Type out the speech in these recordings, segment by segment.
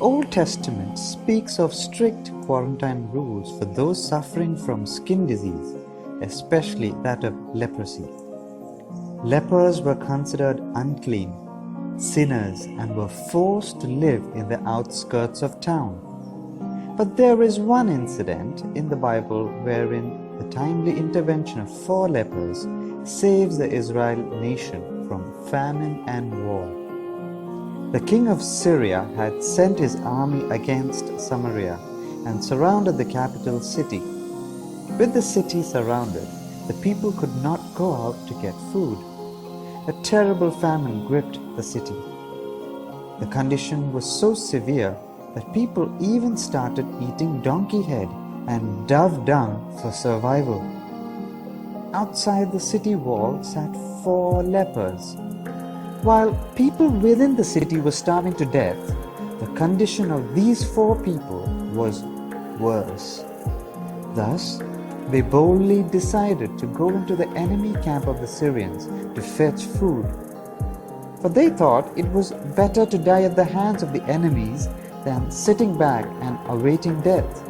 Old Testament speaks of strict quarantine rules for those suffering from skin disease, especially that of leprosy. Lepers were considered unclean, sinners, and were forced to live in the outskirts of town. But there is one incident in the Bible wherein the timely intervention of 4 lepers saves the Israel nation from famine and war. The king of Syria had sent his army against Samaria and surrounded the capital city. With the city surrounded, the people could not go out to get food. A terrible famine gripped the city. The condition was so severe that people even started eating donkey head and dove dung for survival. Outside the city wall sat 4 lepers. While people within the city were starving to death, the condition of these 4 people was worse. Thus, they boldly decided to go into the enemy camp of the Syrians to fetch food. For they thought it was better to die at the hands of the enemies than sitting back and awaiting death.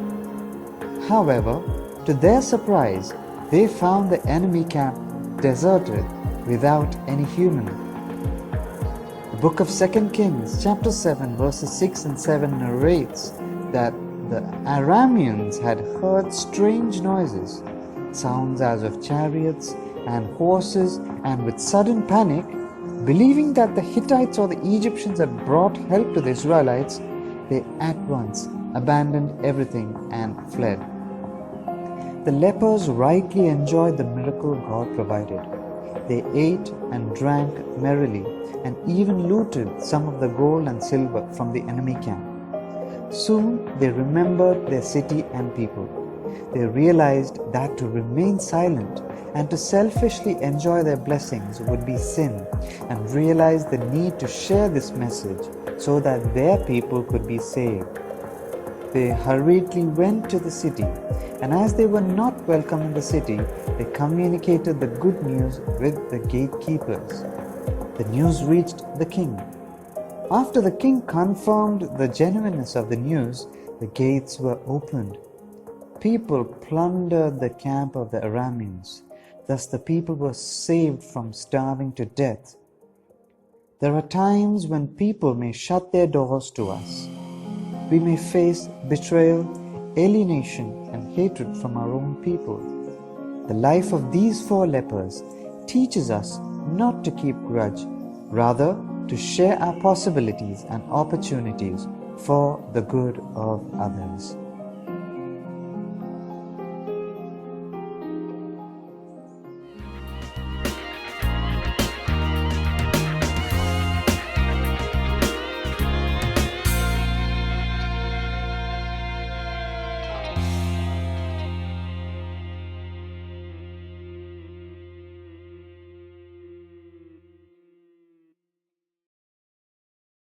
However, to their surprise, they found the enemy camp deserted without any human. The book of 2 Kings chapter 7 verses 6 and 7 narrates that the Arameans had heard strange noises, sounds as of chariots and horses, and with sudden panic, believing that the Hittites or the Egyptians had brought help to the Israelites, they at once abandoned everything and fled. The lepers rightly enjoyed the miracle God provided. They ate and drank merrily and even looted some of the gold and silver from the enemy camp. Soon they remembered their city and people. They realized that to remain silent and to selfishly enjoy their blessings would be sin, and realized the need to share this message so that their people could be saved. They hurriedly went to the city, and as they were not welcome in the city, they communicated the good news with the gatekeepers. The news reached the king. After the king confirmed the genuineness of the news, the gates were opened. People plundered the camp of the Arameans. Thus the people were saved from starving to death. There are times when people may shut their doors to us. We may face betrayal, alienation, and hatred from our own people. The life of these 4 lepers teaches us not to keep grudge, rather to share our possibilities and opportunities for the good of others.